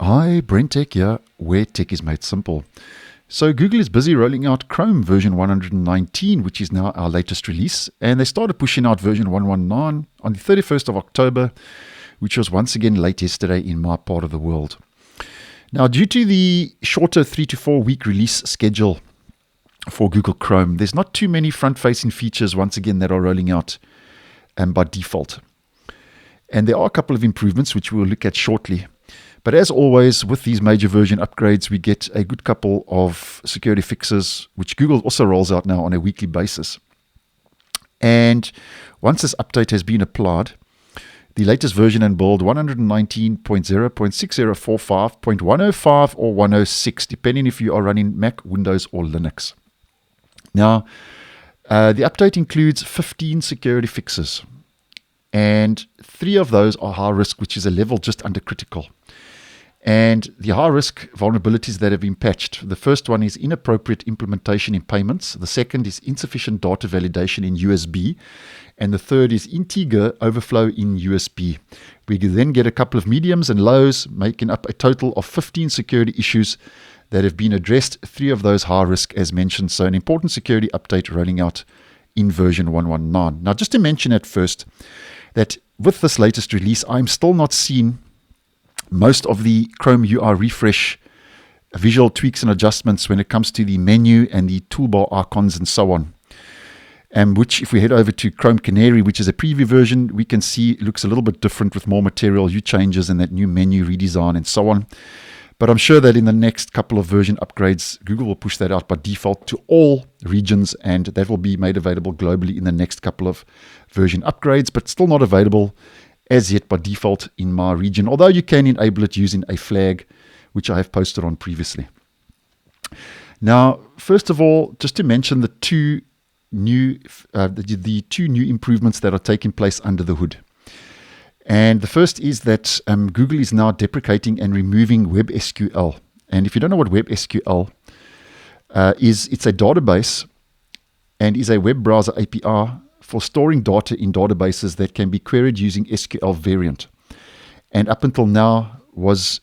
Hi, BrenTech here, where tech is made simple. So Google is busy rolling out Chrome version 119, which is now our latest release. And they started pushing out version 119 on the 31st of October, which was once again late yesterday in my part of the world. Now, due to the shorter 3 to 4 week release schedule for Google Chrome, there's not too many front-facing features once again that are rolling out by default. And there are a couple of improvements which we'll look at shortly. But as always, with these major version upgrades, we get a good couple of security fixes, which Google also rolls out now on a weekly basis. And once this update has been applied, the latest version and build 119.0.6045.105 or 106, depending if you are running Mac, Windows, or Linux. Now, the update includes 15 security fixes, and 3 of those are high risk, which is a level just under critical. And the high-risk vulnerabilities that have been patched, the first one is inappropriate implementation in payments. The second is insufficient data validation in USB. And the third is integer overflow in USB. We then get a couple of mediums and lows, making up a total of 15 security issues that have been addressed, 3 of those high-risk as mentioned. So an important security update rolling out in version 119. Now, just to mention at first that with this latest release, I'm still not seeing most of the Chrome UI refresh visual tweaks and adjustments when it comes to the menu and the toolbar icons and so on. And which, if we head over to Chrome Canary, which is a preview version, we can see it looks a little bit different with more material, hue changes, and that new menu redesign and so on. But I'm sure that in the next couple of version upgrades, Google will push that out by default to all regions, and that will be made available globally in the next couple of version upgrades, but still not available as yet by default in my region, although you can enable it using a flag, which I have posted on previously. Now, first of all, just to mention the two new improvements that are taking place under the hood. And the first is that Google is now deprecating and removing WebSQL. And if you don't know what WebSQL is, it's a database and is a web browser API for storing data in databases that can be queried using SQL variant. And up until now was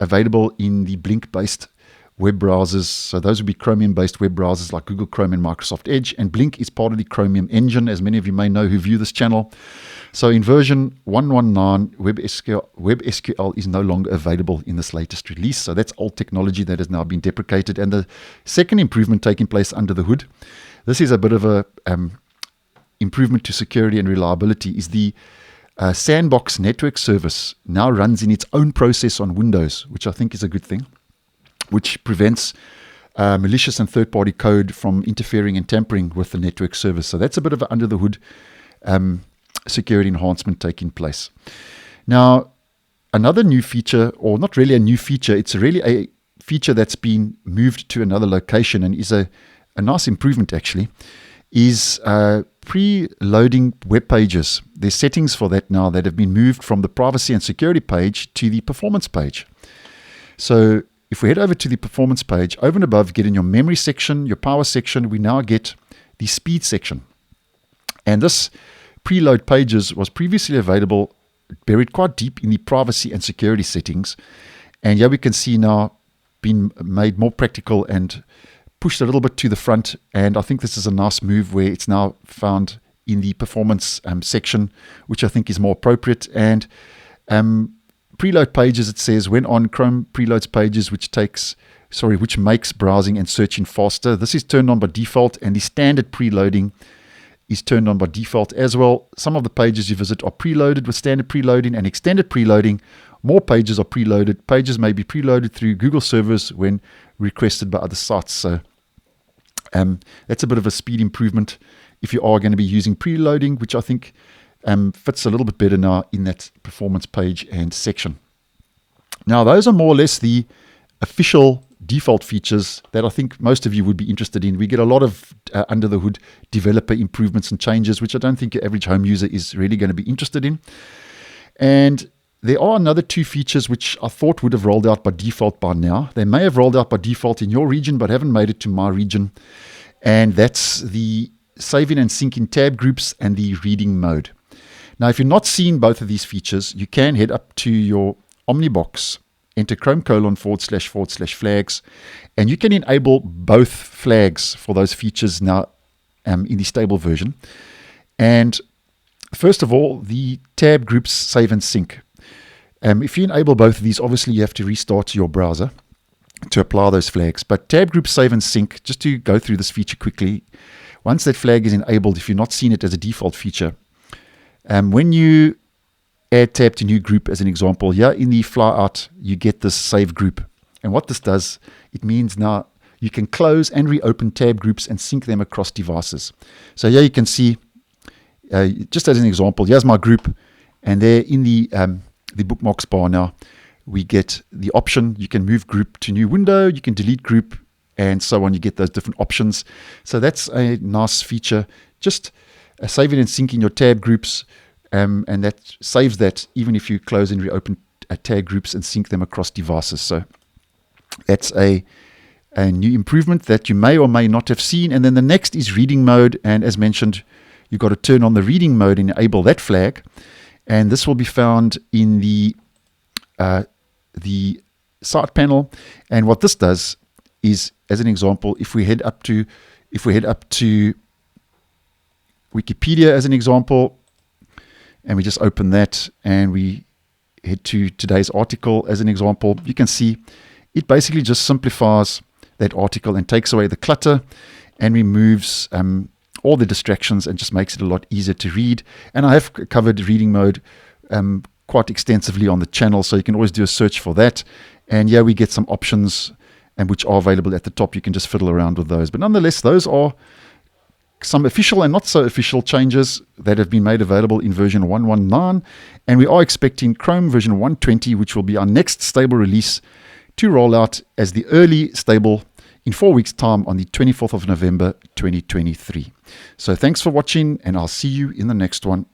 available in the Blink-based web browsers. So those would be Chromium-based web browsers like Google Chrome and Microsoft Edge. And Blink is part of the Chromium engine, as many of you may know who view this channel. So in version 119, WebSQL is no longer available in this latest release. So that's old technology that has now been deprecated. And the second improvement taking place under the hood, this is a bit of a improvement to security and reliability, is the Sandboxes Network service now runs in its own process on Windows, which I think is a good thing, which prevents malicious and third-party code from interfering and tampering with the network service. So that's a bit of an under-the-hood security enhancement taking place. Now, another new feature, or not really a new feature, it's really a feature that's been moved to another location and is a nice improvement actually, is preloading web pages. There's settings for that now that have been moved from the privacy and security page to the performance page. So if we head over to the performance page, over and above, get in your memory section, your power section, we now get the speed section. And this preload pages was previously available, buried quite deep in the privacy and security settings. And here we can see now being made more practical and pushed a little bit to the front, and I think this is a nice move where it's now found in the performance section, which I think is more appropriate. And preload pages, it says, when on Chrome preloads pages, which makes browsing and searching faster. This is turned on by default, and the standard preloading is turned on by default as well. Some of the pages you visit are preloaded with standard preloading and extended preloading. More pages are preloaded. Pages may be preloaded through Google servers when requested by other sites. So that's a bit of a speed improvement if you are going to be using preloading, which I think fits a little bit better now in that performance page and section. Now, those are more or less the official default features that I think most of you would be interested in. We get a lot of under the hood developer improvements and changes, which I don't think your average home user is really going to be interested in. And there are another 2 features which I thought would have rolled out by default by now. They may have rolled out by default in your region, but haven't made it to my region. And that's the saving and syncing tab groups and the reading mode. Now, if you're not seeing both of these features, you can head up to your Omnibox enter Chrome://flags, and you can enable both flags for those features now in the stable version. And first of all, the tab groups save and sync. If you enable both of these, obviously you have to restart your browser to apply those flags. But tab groups save and sync, just to go through this feature quickly, once that flag is enabled, if you've not seen it as a default feature, when you add tab to new group, as an example, here in the flyout, you get this save group. And what this does, it means now you can close and reopen tab groups and sync them across devices. So here you can see, just as an example, here's my group, and there in the bookmarks bar now, we get the option, you can move group to new window, you can delete group, and so on. You get those different options. So that's a nice feature. Just saving and syncing your tab groups, and that saves that even if you close and reopen tab groups and sync them across devices. So that's a new improvement that you may or may not have seen. And then the next is reading mode. And as mentioned, you've got to turn on the reading mode and enable that flag. And this will be found in the side panel. And what this does is, as an example, if we head up to Wikipedia as an example, and we just open that and we head to today's article as an example, you can see it basically just simplifies that article and takes away the clutter and removes all the distractions and just makes it a lot easier to read. And I have covered reading mode quite extensively on the channel, so you can always do a search for that. And yeah, we get some options and which are available at the top. You can just fiddle around with those. But nonetheless, those are some official and not so official changes that have been made available in version 1.19. And we are expecting Chrome version 1.20, which will be our next stable release, to roll out as the early stable in 4 weeks' time on the 24th of November 2023. So thanks for watching, and I'll see you in the next one.